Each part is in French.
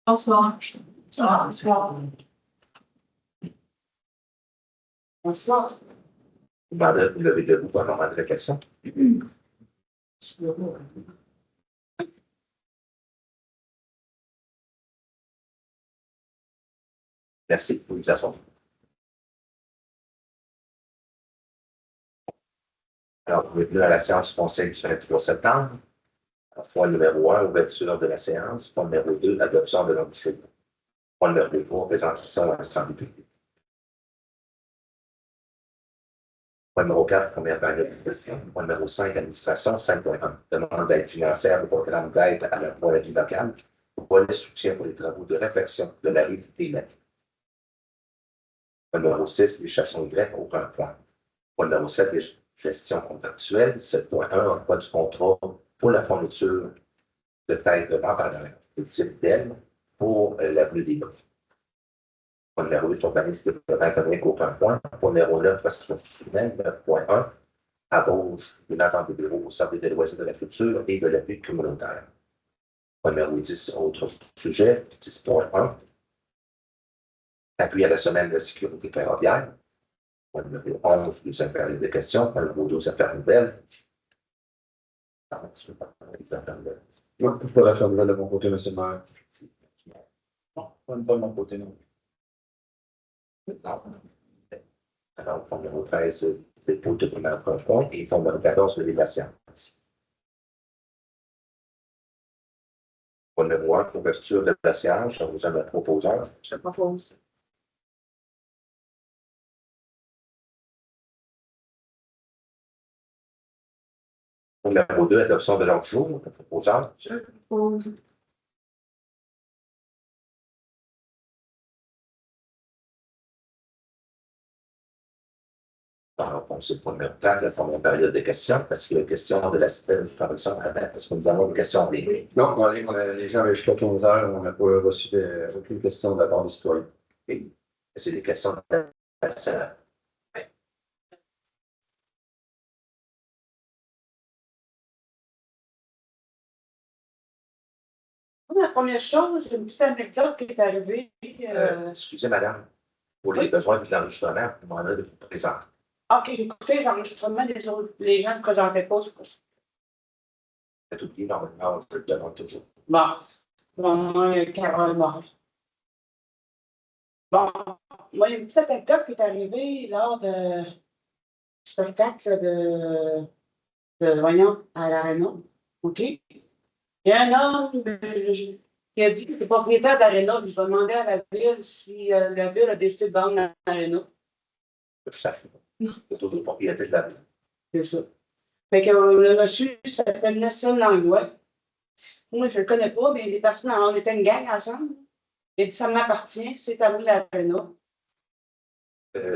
Bonsoir. Bonsoir. Bonsoir. Vous l'avez dit, vous avoir de question. Merci pour vous asseoir. Alors, vous êtes venu à la séance du Conseil du 23 septembre. Point numéro 1, ouverture de la séance. Point numéro 2, adoption de l'ordre du jour. Point numéro 3, présentation à l'Assemblée publique. Point numéro 4, première période de question. Point numéro 5, administration. 5.1, demande d'aide financière au programme d'aide à la vie locale. Volet soutien pour les travaux de réfection de la rue des Lettres. Point numéro 6, les chassons grecs, aucun point. Point numéro 7, les gestion contractuelle. 7.1, emploi du contrat pour la fourniture de tête de lampadaire de type DEL pour l'avenue des Bois. Point numéro 8, organisme de développement économique, aucun point. Point numéro 9, ressources humaines, 9.1, embauche d'une agente de bureau au service des loisirs de la culture et de l'appui communautaire. Point numéro 10, autres sujets, 10.1, appui à la semaine de sécurité ferroviaire. Point numéro 11, deuxième période de questions. Point numéro 12, affaires nouvelles. Moi, je peux la faire nouvelle de mon côté, monsieur le maire. Non, pas de mon côté, non. Alors, point numéro 13, dépôt de première point, et point numéro 14, de la science. Point numéro 1, ouverture de la séance, je vous ai un proposeur. Je propose. Point numéro 2, adoption de l'ordre du jour, le proposeur. Je propose. Alors, on sait point numéro 4, la première période de questions, parce que la question de la système de formation avant, parce que nous avons une question en ligne. Non, les gens avaient jusqu'à 15 heures, on n'a pas reçu aucune question de la part des citoyens. C'est des questions de la salle. La première chose, c'est une petite anecdote qui est arrivée. Excusez, madame, pour les besoins de l'enregistrement, vous demandez de vous présenter. OK, j'ai écouté les enregistrements des autres. Les gens ne présentaient pas, c'est pour ça. Faites oublier, normalement, je le demande toujours. Bon, moi, Carole Morin. Bon, moi, il y a une petite anecdote qui est arrivée lors de spectacle voyons, à l'Arena. OK? Il y a un homme qui a dit que le propriétaire d'Arena, il va demander à la ville si la ville a décidé de vendre l'Arena. Ça fait. C'est toujours le propriétaire de la ville. C'est ça. Fait que le monsieur s'appelle Nelson Langlois. Moi, je ne le connais pas, mais les personnes, on était une gang ensemble. Il dit, ça m'appartient, c'est à vous l'Arena.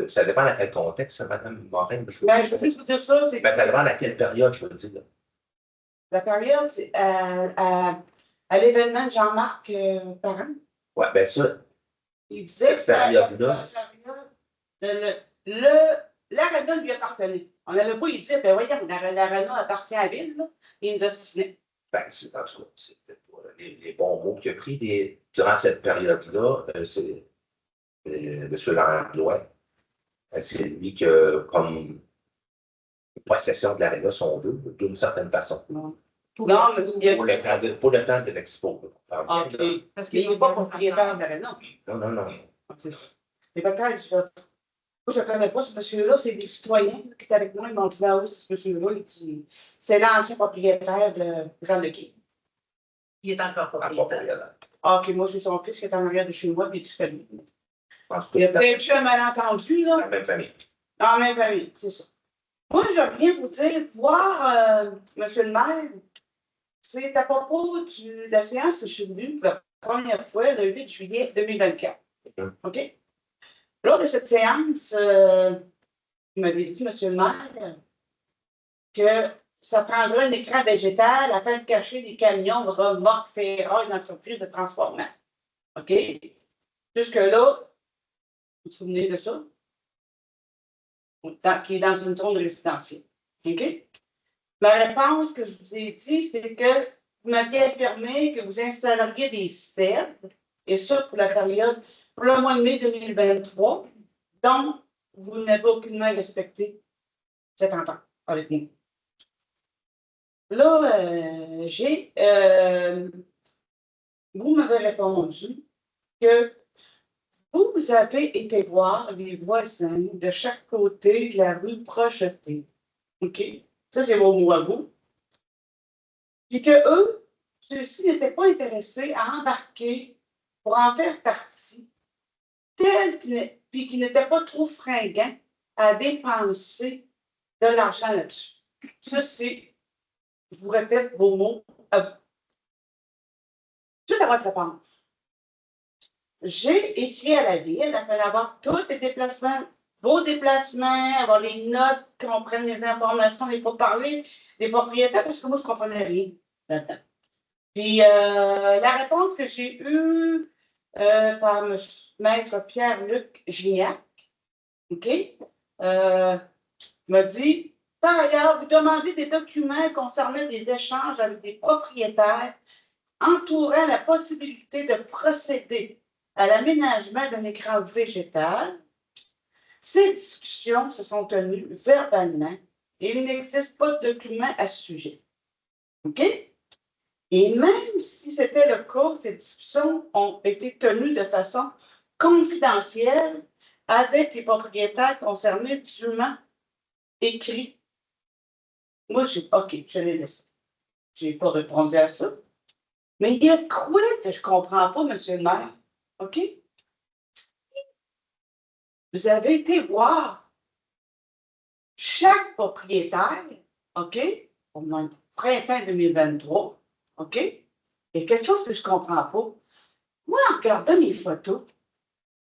Ça dépend dans quel contexte, madame Morin. Ben, je veux juste vous dire ça. Ça dépend dans quelle période, je veux dire. La période, c'est à l'événement de Jean-Marc Parent. Oui, bien ça, Il disait cette période-là. L'Arena lui appartenait. On n'avait pas, il disait, ben voyons, l'Arena appartient à la ville, là. Il nous a assassiné. Ben, c'est en tout cas, c'est les bons mots qu'il a pris durant cette période-là, c'est M. Langlois. C'est lui qui a comme possession de l'Arena, si on veut, d'une certaine façon. Non, Pour le temps de l'expo. OK. Parce qu'il n'est pas propriétaire d'Arena. Non. Mais peut-être, moi, je ne connais pas ce monsieur-là, c'est des citoyens qui étaient avec moi, ils m'ont dit, ah oui, ce monsieur-là, c'est l'ancien propriétaire de Jean de Quai. Il est encore propriétaire. OK, moi, c'est son fils qui est en arrière de chez moi, puis il dit que lui. Il y a peut-être eu un malentendu, là. Dans la même famille. Dans la même famille, c'est ça. Moi, j'aime bien vous dire, voir monsieur le maire, c'est à propos de la séance que je suis venue pour la première fois le 8 juillet 2024. OK? Lors de cette séance, il m'avait dit, monsieur le maire, que ça prendrait un écran végétal afin de cacher les camions de remorques ferrailles d'entreprise de transformation. OK? Jusque-là, vous vous souvenez de ça? Qui est dans une zone résidentielle. OK? Ma réponse que je vous ai dit, c'est que vous m'aviez affirmé que vous installeriez des CED et ça pour la période, pour le mois de mai 2023. Donc, vous n'avez aucunement respecté cette entente avec nous. Là, vous m'avez répondu que vous avez été voir les voisins de chaque côté de la rue projetée. OK? Ça, c'est vos mots à vous. Puis que eux, ceux-ci n'étaient pas intéressés à embarquer pour en faire partie, puis qu'ils n'étaient pas trop fringants à dépenser de l'argent là-dessus. Ça, c'est, je vous répète vos mots à vous. Suite à votre réponse, j'ai écrit à la ville afin d'avoir tous les déplacements, vos déplacements, avoir les notes, qu'on prenne les informations, les pourparlers des propriétaires, parce que moi, je ne comprenais rien là-dedans. Puis, la réponse que j'ai eue par maître Pierre-Luc Gignac, OK, m'a dit, par ailleurs, vous demandez des documents concernant des échanges avec des propriétaires entourant la possibilité de procéder à l'aménagement d'un écran végétal. Ces discussions se sont tenues verbalement et il n'existe pas de document à ce sujet. OK? Et même si c'était le cas, ces discussions ont été tenues de façon confidentielle avec les propriétaires concernés, dûment écrits. Moi, OK, je l'ai laissé. Je n'ai pas répondu à ça. Mais il y a quoi que je ne comprends pas, monsieur le maire? OK? Vous avez été voir chaque propriétaire, OK? Au moins printemps 2023, OK? Et quelque chose que je ne comprends pas. Moi, en regardant mes photos,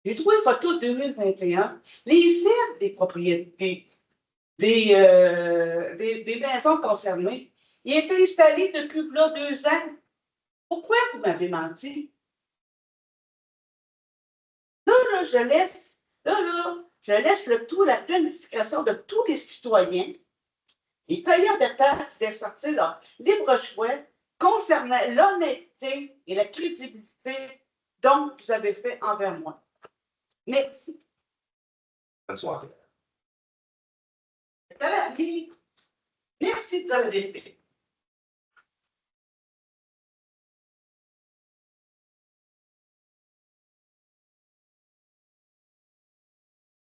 j'ai trouvé une photo de 2021, les sites des propriétés, des maisons concernées, ils étaient installés depuis là 2 ans. Pourquoi vous m'avez menti? Là, je laisse le tout, la pleine discrétion de tous les citoyens, les payeurs de taxes d'exercer leur libre choix concernant l'honnêteté et la crédibilité dont vous avez fait envers moi. Merci. Bonne soirée. Merci de dire la vérité.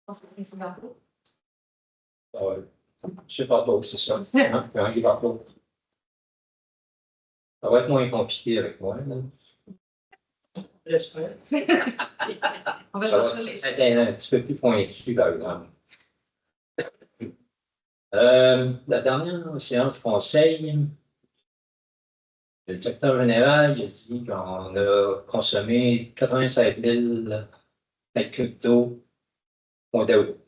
Ah ouais. Je sais pas trop, c'est ça. Hein? Quand il va pas. Ça va être moins compliqué avec moi. Là. J'espère. On va Ça va sortir les être un petit peu plus pointu, par exemple. La dernière séance du conseil, le directeur général il a dit qu'on a consommé 96 000 mètres cubes d'eau au mois d'août.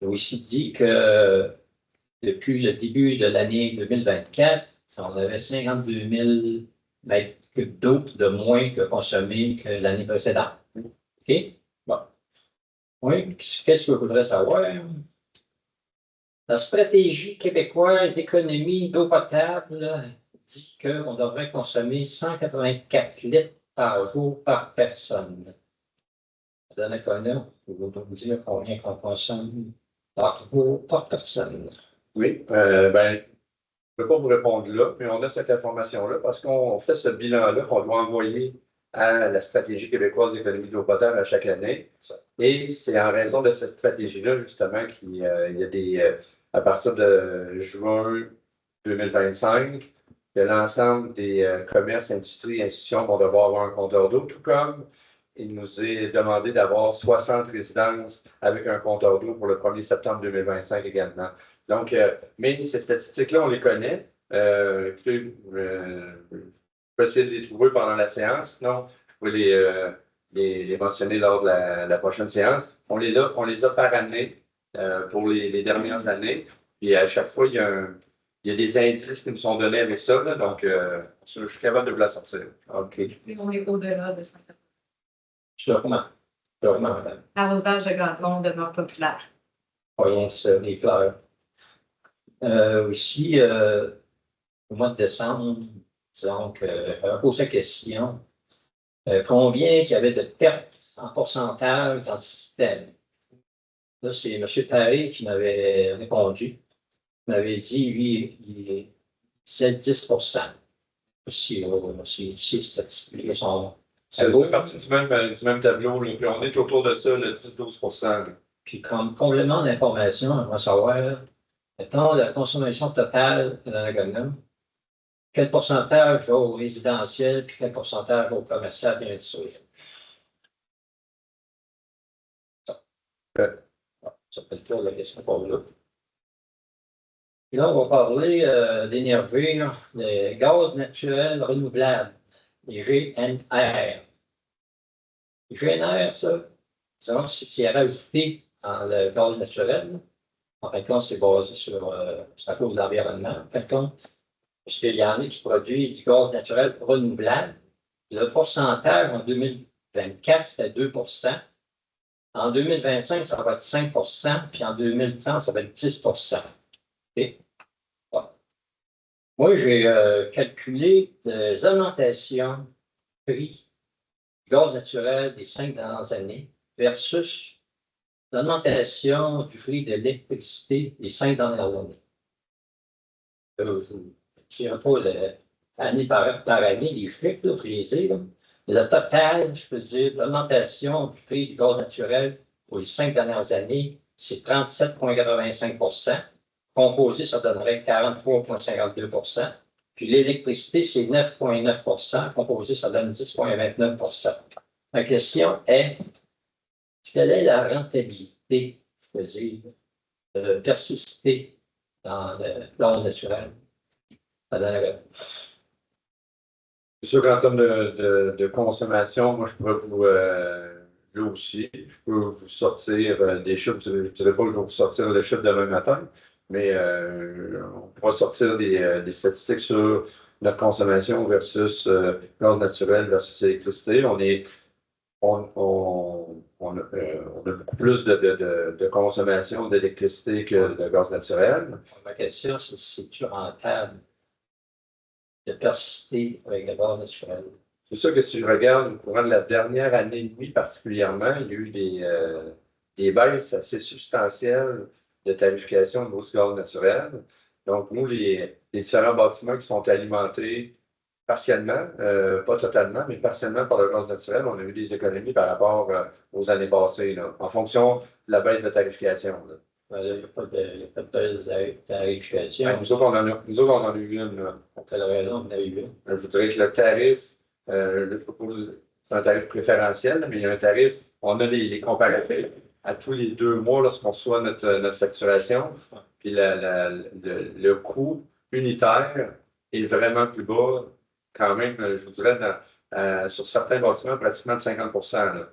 Il a aussi dit que depuis le début de l'année 2024, on avait 52 000 mètres cubes d'eau de moins que consommé que l'année précédente. OK? Bon. Oui, qu'est-ce que je voudrais savoir? La stratégie québécoise d'économie d'eau potable dit qu'on devrait consommer 184 litres par jour par personne. Madame Connor, je vais vous dire combien qu'on consomme par jour par personne. Oui, je ne peux pas vous répondre là, mais on a cette information-là parce qu'on fait ce bilan-là qu'on doit envoyer à la stratégie québécoise d'économie d'eau potable à chaque année. Et c'est en raison de cette stratégie-là, justement, qu'il y a à partir de juin 2025, que l'ensemble des commerces, industries et institutions vont devoir avoir un compteur d'eau, tout comme il nous est demandé d'avoir 60 résidences avec un compteur d'eau pour le 1er septembre 2025 également. Donc, mais ces statistiques-là, on les connaît. Écoutez, je peux essayer de les trouver pendant la séance, sinon, je peux les mentionner lors de la prochaine séance. On les a par année pour les dernières années. Et à chaque fois, il y a des indices qui nous sont donnés avec ça. Là, donc, je suis capable de vous la sortir. OK. On est au-delà de 180. Sûrement, madame. L'arrosage de gazon demeure populaire. Voyons ça, les fleurs. Aussi, au mois de décembre, disons que, posé la question Combien qu'il y avait de pertes en pourcentage dans le système? Là, c'est M. Paré qui m'avait répondu. Il m'avait dit, lui, il disait 10 si statistiques sont. C'est parti du même tableau, là, puis on est autour de ça, le 10-12%. Puis, comme complément d'information, on va savoir, mettons, la consommation totale de l'ergonome, quel pourcentage va au résidentiel, puis quel pourcentage va au commercial et industriel. Ça peut être la question pour là. Et là, on va parler d'énergie, de gaz naturel renouvelable, les GNR. Les GNR, ça, c'est rajouté dans le gaz naturel. En fin de compte, c'est basé sur la cause de l'environnement. En fin de compte, parce qu'il y en a qui produisent du gaz naturel renouvelable. Le pourcentage en 2024, c'était 2 En 2025, ça va être 5 puis en 2030, ça va être 10 okay? Bon. Moi, j'ai calculé des augmentations prix du gaz naturel des 5 dernières années versus l'augmentation du prix de l'électricité des 5 dernières années. Je ne dirai pas année par année, les chiffres précisés. Le total, je peux dire, l'augmentation du prix du gaz naturel pour les 5 dernières années, c'est 37,85 Composé, ça donnerait 43,52 Puis l'électricité, c'est 9,9 Composé, ça donne 10,29 Ma question est, quelle est la rentabilité, je peux dire, de persister dans le gaz naturel? C'est sûr qu'en termes de consommation, moi, je pourrais vous, là aussi, je peux vous sortir des chiffres. Je ne dirais pas que je vais vous sortir les chiffres demain matin, mais on pourra sortir des statistiques sur notre consommation versus gaz naturel versus électricité. On a beaucoup plus de consommation d'électricité que de gaz naturel. Ma question, c'est si c'est-tu rentable de persister avec le gaz naturel? C'est sûr que si je regarde au courant de la dernière année et demie particulièrement, il y a eu des baisses assez substantielles de tarification de gaz naturel. Donc, nous, les différents bâtiments qui sont alimentés partiellement, pas totalement, mais partiellement par le gaz naturel, on a eu des économies par rapport aux années passées, là, en fonction de la baisse de tarification. Là. Il n'y a pas de baisse de tarification. Nous autres, on en a eu une. Là. Pour quelle raison vous en avez eu une? Je vous dirais que le tarif, c'est un tarif préférentiel, mais il y a un tarif, on a les comparatifs à tous les 2 mois lorsqu'on reçoit notre facturation. Puis le coût unitaire est vraiment plus bas, quand même, je vous dirais, sur certains bâtiments, pratiquement de 50 là.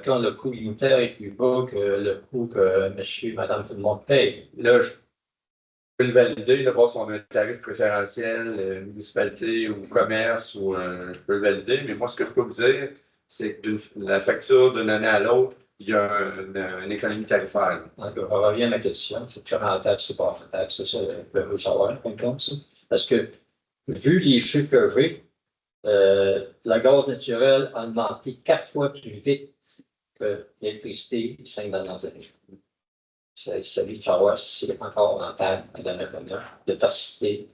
Quand le coût unitaire est plus bas que le coût que monsieur, madame, tout le monde paye. Là, je peux le valider, là, voir si on a un tarif préférentiel, municipalité ou commerce, ou je peux le valider, mais moi, ce que je peux vous dire, c'est que la facture d'une année à l'autre, il y a une économie tarifaire. Donc, on revient à ma question. C'est-tu rentable, c'est pas rentable? C'est ça que je veux savoir, comme ça. Parce que, vu les chiffres que j'ai, le gaz naturel a augmenté 4 fois plus vite que l'électricité les 5 dernières années. Il s'agit de savoir si c'est encore rentable de persister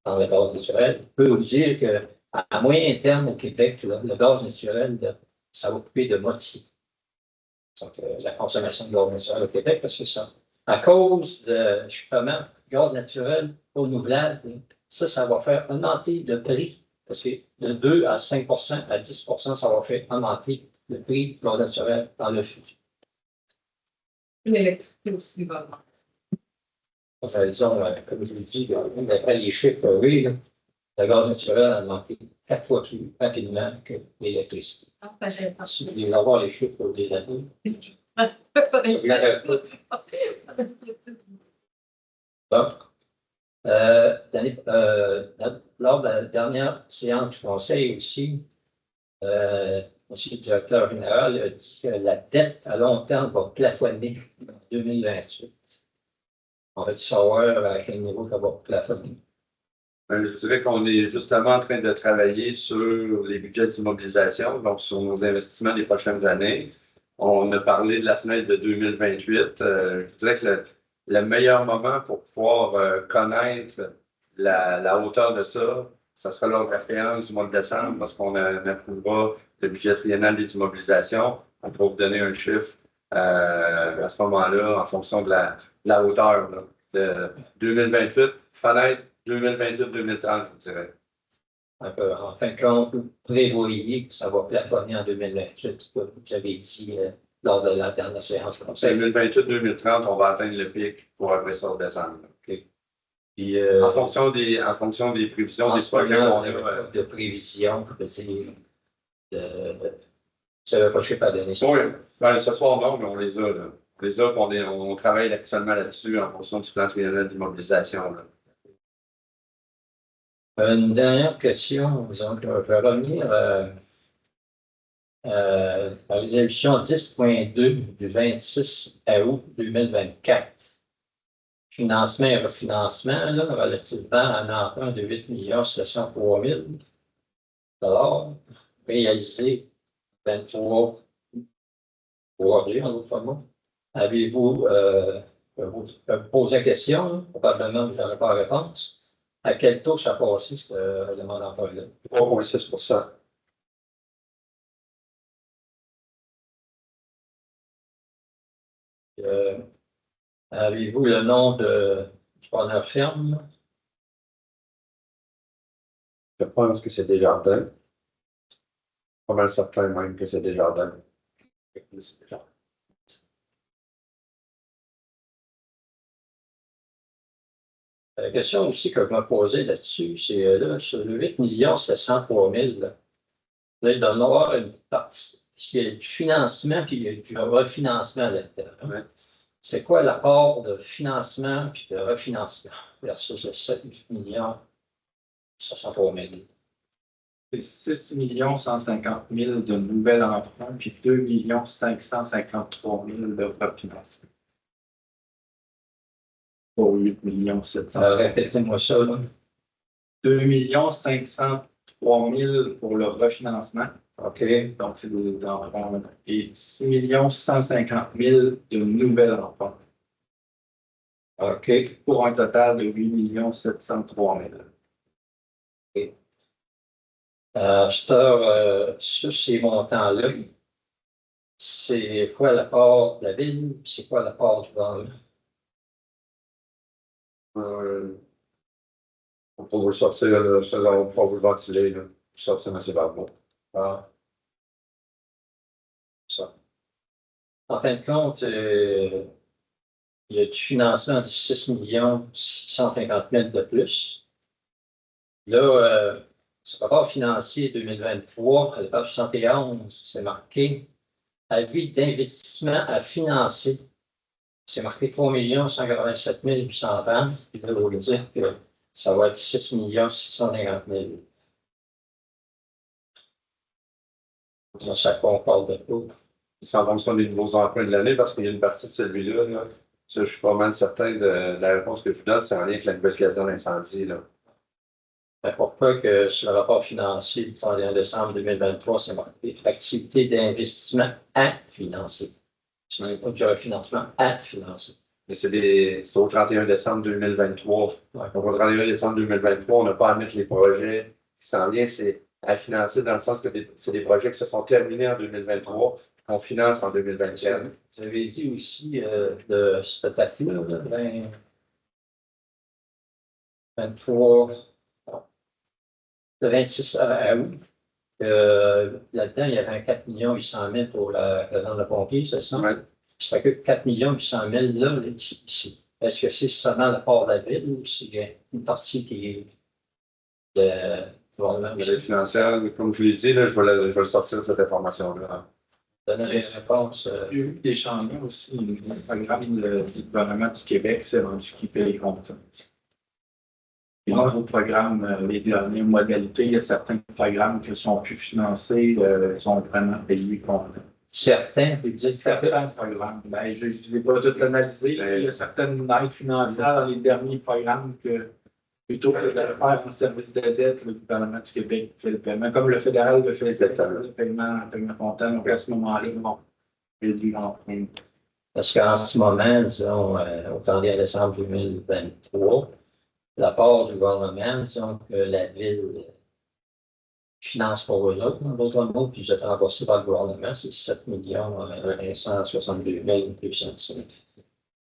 dans le gaz naturel. Je peux vous dire qu'à moyen terme au Québec, là, le gaz naturel, là, ça va couper de moitié. Donc, la consommation de gaz naturel au Québec, parce que ça, à cause de justement gaz naturel renouvelable, ça va faire augmenter le prix. Parce que de 2 à 5 à 10 ça va faire augmenter le prix du gaz naturel dans le futur. L'électricité aussi va augmenter. Enfin, disons, comme je l'ai dit, d'après les chiffres, oui, le gaz naturel a augmenté 4 fois plus rapidement que l'électricité. Si vous voulez avoir les chiffres pour les années, donc, lors de la dernière séance du conseil aussi, monsieur le directeur général a dit que la dette à long terme va plafonner en 2028. On va savoir à quel niveau ça va plafonner. Je dirais qu'on est justement en train de travailler sur les budgets d'immobilisation, donc sur nos investissements des prochaines années. On a parlé de la fenêtre de 2028. Je dirais que le meilleur moment pour pouvoir connaître la hauteur de ça sera lors de la séance du mois de décembre, parce qu'on approuvera le budget triennal des immobilisations. On pourra vous donner un chiffre à ce moment-là en fonction de la hauteur là, de 2028, fenêtre 2028-2030, je vous dirais. En fin de compte, vous prévoyez que ça va plafonner en 2028, comme vous avez dit lors de la dernière séance du conseil. 2028-2030, on va atteindre le pic pour après ça descendre. OK. Puis, en fonction des prévisions, des projets qu'on a. De prévision, je veux dire, ça ne veut pas chiffre à donner ça. Oui, ben, ce soir, non, mais on les a. Là. On les a, on travaille actuellement là-dessus en fonction du plan triennal d'immobilisation. Une dernière question, donc, je vais revenir à la résolution 10.2 du 26 août 2024. Financement et refinancement, là, relativement à un emprunt de 8 703 000 $ réalisé 23 aujourd'hui, en d'autres mots. Avez-vous, vous poser la question, hein? Probablement vous n'aurez pas la réponse. À quel taux ça a passé, ce règlement d'emprunt-là? 3,6 %. Avez-vous le nom du preneur ferme? Je pense que c'est Desjardins. Pas mal certain même que c'est Desjardins. La question aussi que je me posais là-dessus, c'est là, sur le 8 703 000, là, il doit y avoir une partie, il y a du financement puis il y a du refinancement là-dedans. Ouais. C'est quoi l'apport de financement puis de refinancement versus le 7 703 000? C'est 6 150 000 de nouvel emprunt, puis 2 553 000 de refinancement. Pour 8 700 000. Répétez-moi ça, là. 2 503 000 pour le refinancement. OK. Donc, c'est des emprunts. Et 6 150 000 de nouvel emprunt. OK. Pour un total de 8 703 000. Sur ces montants-là, c'est quoi l'apport de la ville, c'est quoi l'apport du gouvernement? On peut vous le sortir, là, on va vous le ventiler, là. Sortir M. Barbeau. Ah. Ça. En fin de compte, il y a du financement de 6 650 000 de plus. Là, ce rapport financier 2023, à la page 71, c'est marqué avis d'investissement à financer. C'est marqué 3 187 830. Puis là, on veut dire que ça va être 6 650 000. Ça concorde pas. C'est en fonction des nouveaux emprunts de l'année, parce qu'il y a une partie de celui-là, là. Ça, je suis pas mal certain de la réponse que je vous donne, c'est en lien avec la nouvelle caserne d'incendie, là. Mais pourquoi que sur le rapport financier du 31 décembre 2023, c'est marqué activité d'investissement à financer? C'est pas du refinancement à financer. Mais c'est au 31 décembre 2023. Ouais. Donc, au 31 décembre 2023, on n'a pas à mettre les projets qui s'en viennent, c'est à financer dans le sens que c'est des projets qui se sont terminés en 2023, qu'on finance en 2024. Vous avez dit aussi de cette date-là, 23, le 26 août, là-dedans, il y avait un 4 800 000 pour la caserne de pompiers, c'est ça? Ouais. Ça coûte 4 800 000 là, ici. Est-ce que c'est seulement la part de la ville ou c'est une partie qui est de gouvernement? Les financières, comme je l'ai dit, là, je vais le sortir cette information-là. Donner des réponses. Il y a eu des changements aussi. Le programme du gouvernement du Québec s'est rendu qui paye les comptes. Et dans vos programmes, les dernières modalités, il y a certains programmes qui sont plus financés, sont vraiment payés compte. Certains, vous dites Certains programmes. Ben, je ne vais pas tout l'analyser. Il y a certaines aides financières dans les derniers programmes que Plutôt que de le faire en service de dette, le gouvernement du Québec fait le paiement, comme le fédéral le faisait, le paiement comptant. Donc à ce moment-là, on réduit l'emprunt. Parce qu'en ce moment, disons, au 31 décembre 2023, la part du gouvernement, disons que la ville finance pour eux autres, en d'autres mots, puis vous êtes remboursé par le gouvernement, c'est 7 162 205.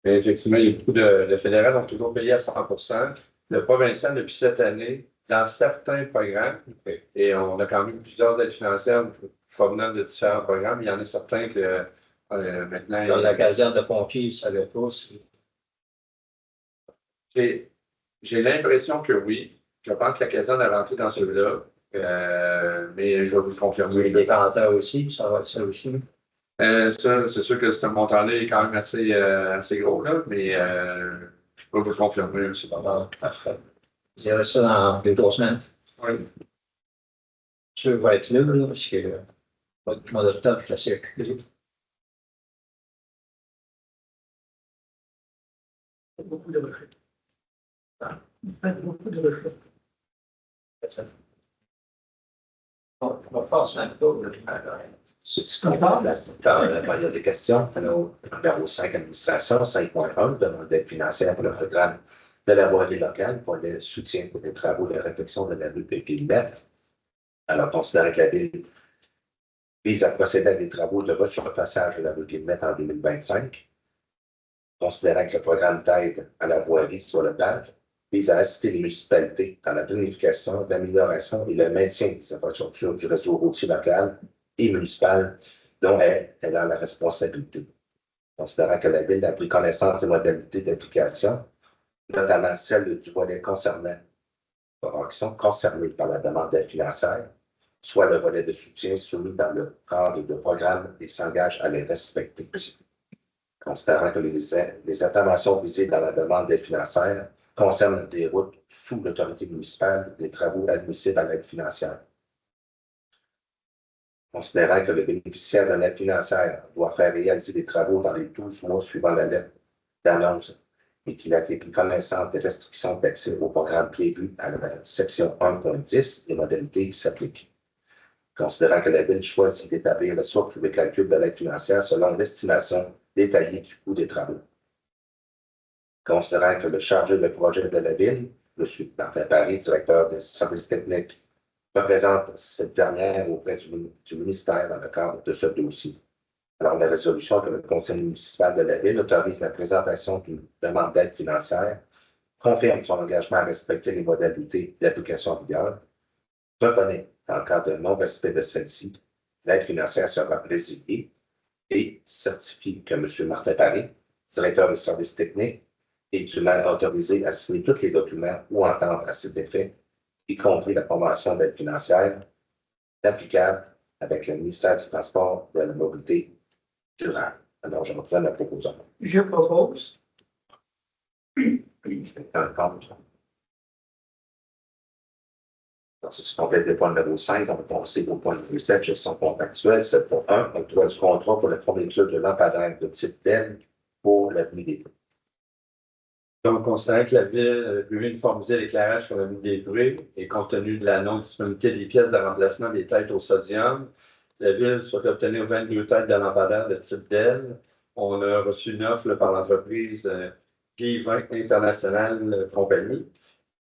Mais effectivement, les coûts de fédéral ont toujours payé à 100%. Le provincial, depuis cette année, dans certains programmes, et on a quand même plusieurs aides financières provenant de différents programmes, il y en a certains que maintenant. Dans la caserne de pompiers, ça le tous. J'ai l'impression que oui. Je pense que la caserne est rentrée dans celui-là. Mais je vais vous le confirmer. Les canteurs aussi, ça va être ça aussi. Ça, c'est sûr que ce montant-là est quand même assez gros, là, mais je peux vous le confirmer, c'est pas mal. Parfait. Je dirais ça dans 2-3 semaines. Oui. Je vais être là, parce que votre mois d'octobre, je suis assez occupé. Beaucoup de retraits. Beaucoup de retraits. Bon, je vais faire ça un Ce qu'on parle, il y a des questions. Alors, numéro 5, administration, 5.1, demande d'aide financière pour le programme de la voirie locale pour le soutien pour les travaux de réfection de la rue Pékin-Bette. Alors, considérant que la ville vise à procéder à des travaux de resurfaçage de la rue Pékin-Bette en 2025, considérant que le programme d'aide à la voirie sur le PAV vise à assister les municipalités dans la planification, l'amélioration et le maintien des infrastructures du réseau routier local et municipal dont elle a la responsabilité. Considérant que la Ville a pris connaissance des modalités d'application, notamment celle du volet concernant concerné par la demande d'aide financière, soit le volet de soutien soumis dans le cadre de programme et s'engage à les respecter. Considérant que les interventions visées dans la demande d'aide financière concernent des routes sous l'autorité municipale, des travaux admissibles à l'aide financière. Considérant que le bénéficiaire de l'aide financière doit faire réaliser des travaux dans les 12 mois suivant la lettre d'annonce et qu'il a été pris connaissance des restrictions d'accès au programme prévu à la section 1.10 des modalités qui s'appliquent. Considérant que la Ville choisit d'établir la source de calcul de l'aide financière selon l'estimation détaillée du coût des travaux. Considérant que le chargé de projet de la Ville, M. Martin Paris, directeur des services techniques, représente cette dernière auprès du ministère dans le cadre de ce dossier. Alors, la résolution que le Conseil municipal de la Ville autorise la présentation d'une demande d'aide financière, confirme son engagement à respecter les modalités d'application en vigueur, reconnaît, en cas de non-respect de celle-ci, l'aide financière sera résiliée et certifie que M. Martin Paris, directeur des services techniques, est dûment autorisé à signer tous les documents ou entendre à cet effet, y compris la convention d'aide financière applicable avec le ministère du Transport et de la Mobilité durable. Alors, je reprends la proposition. Je propose. Donc, ceci complète le point numéro 5. On va passer au point numéro 7, gestion contractuelle. 7.1, octroi du contrat pour la fourniture de lampadaires de type DEL pour l'avenue des Prés. Donc, considérant que la Ville veut uniformiser l'éclairage sur l'avenue des Prés et compte tenu de la non-disponibilité des pièces de remplacement des têtes au sodium, la Ville souhaite obtenir 22 têtes de lampadaires de type DEL. On a reçu une offre par l'entreprise Guy-Vin International Compagnie.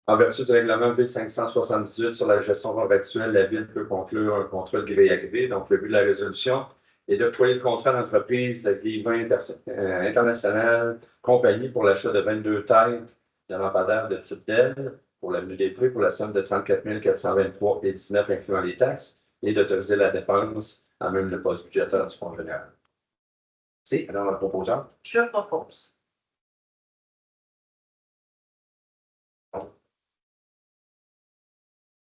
En vertu du règlement V578 sur la gestion contractuelle, la Ville peut conclure un contrat de gré à gré. Donc, le but de la résolution est d'octroyer le contrat d'entreprise Guy-Vin International Compagnie pour l'achat de 22 têtes de lampadaires de type DEL pour l'avenue des Prés pour la somme de 34 423,19 incluant les taxes et d'autoriser la dépense en même le poste budgétaire du Fonds général. C'est alors la proposition. Je propose.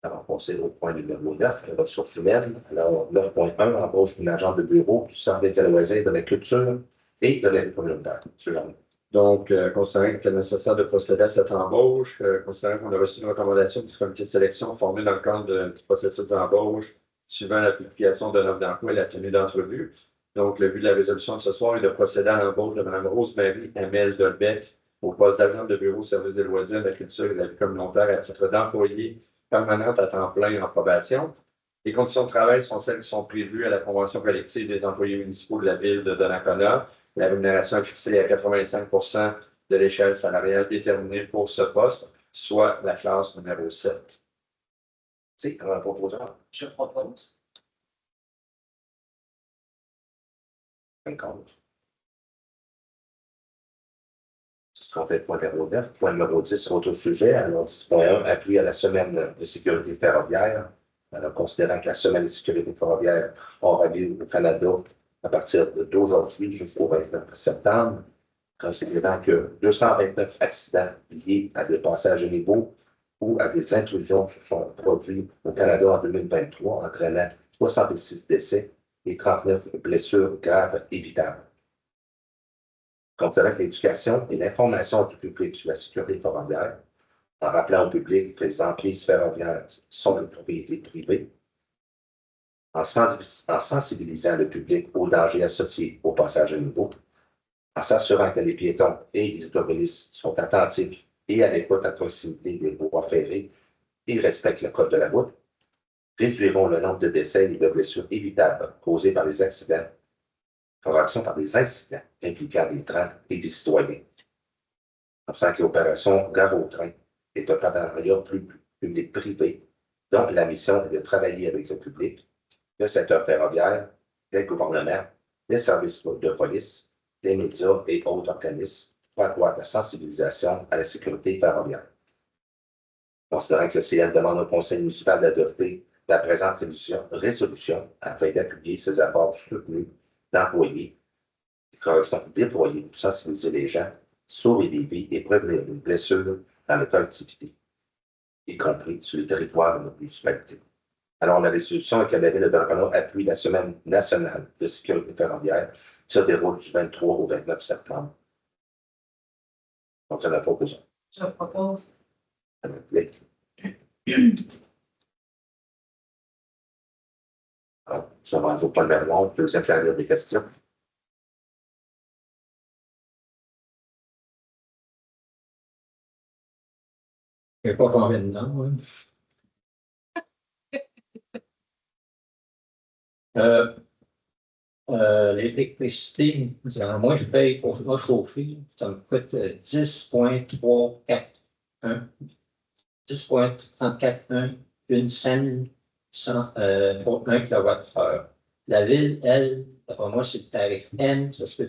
Alors, on passer au point numéro 9, les ressources humaines. Alors, 9.1, embauche d'une agent de bureau du service de loisirs, de la culture et de l'aide communautaire. Donc, considérant qu'il est nécessaire de procéder à cette embauche, considérant qu'on a reçu une recommandation du comité de sélection formé dans le cadre du processus d'embauche suivant la publication d'un offre d'emploi et la tenue d'entrevue. Donc, le but de la résolution de ce soir est de procéder à l'embauche de Mme Rosemary Amel Dolbec au poste d'agent de bureau, service des loisirs, de la culture et de la vie communautaire à titre d'employé permanent à temps plein en probation. Les conditions de travail sont celles qui sont prévues à la convention collective des employés municipaux de la ville de Donnacona. La rémunération est fixée à 85% de l'échelle salariale déterminée pour ce poste, soit la classe numéro 7. C'est un proposeur. Je propose. Un compte. C'est ce qu'on fait, point numéro 9. Point numéro 10, sur autre sujet. Alors, 10.1, appui à la semaine de sécurité ferroviaire. Alors, considérant que la semaine de sécurité ferroviaire aura lieu au Canada à partir d'aujourd'hui jusqu'au 29 septembre, considérant que 229 accidents liés à des passages à niveau ou à des intrusions se sont produits au Canada en 2023, entraînant 66 décès et 39 blessures graves évitables. Considérant que l'éducation et l'information du public sur la sécurité ferroviaire, en rappelant au public que les emprises ferroviaires sont de propriété privée, en sensibilisant le public aux dangers associés au passage à niveau, en s'assurant que les piétons et les automobilistes sont attentifs et à l'écoute à proximité des voies ferrées et respectent le code de la route, réduiront le nombre de décès et de blessures évitables causés par les accidents, par des incidents impliquant des trains et des citoyens. Observant que l'opération Gare au train est un partenariat public privé dont la mission est de travailler avec le public, le secteur ferroviaire, les gouvernements, les services de police, les médias et autres organismes pour accroître la sensibilisation à la sécurité ferroviaire. Considérant que le CN demande au Conseil municipal d'adopter la présente résolution afin d'appuyer ses efforts soutenus d'employés qui sont déployés pour sensibiliser les gens, sauver des vies et prévenir les blessures dans les collectivités, y compris sur les territoires de nos municipalités. Alors, la résolution est que la Ville de Donnacona appuie la Semaine nationale de sécurité ferroviaire qui se déroule du 23 au 29 septembre. Donc, c'est la proposition. Je propose. Alors, ça va être pas le même nom, deuxième période des questions. Je ne vais pas tomber dedans. Hein. L'électricité, moi, je paye pour me chauffer, ça me coûte 10,341. 10,341, une scène pour 1 kWh. La ville, elle, d'après moi, c'est le tarif M, ça se peut.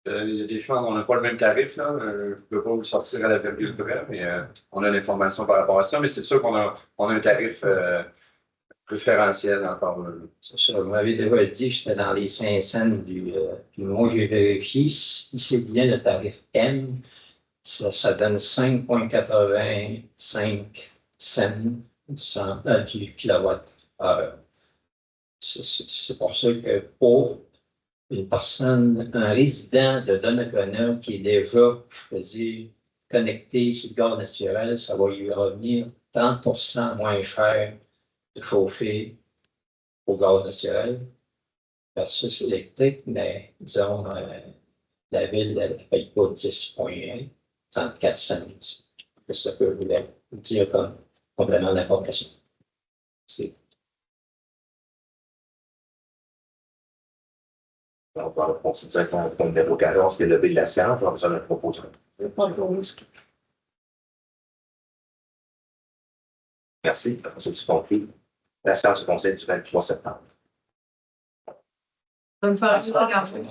Il y a des choses, on n'a pas le même tarif, là. Je ne peux pas vous sortir à la virgule près, mais on a l'information par rapport à ça. Mais c'est sûr qu'on a un tarif préférentiel encore. C'est ça, vous m'avez déjà dit que c'était dans les 5 cents puis moi, j'ai vérifié, si c'est bien le tarif M, ça donne 5,85 cents du kilowatt-heure. C'est pour ça que pour une personne, un résident de Donnacona qui est déjà, je veux dire, connecté sur le gaz naturel, ça va lui revenir 30% moins cher de chauffer au gaz naturel versus électrique, mais disons, la ville, elle ne paye pas 10,34 cents. C'est ce que je voulais dire comme complément d'information. On va considérer qu'on a numéro 14 qui est levé de la science, on a besoin d'un proposeur. Merci. Ceci conclut la séance du Conseil du 23 septembre. Bonne soirée, garçon.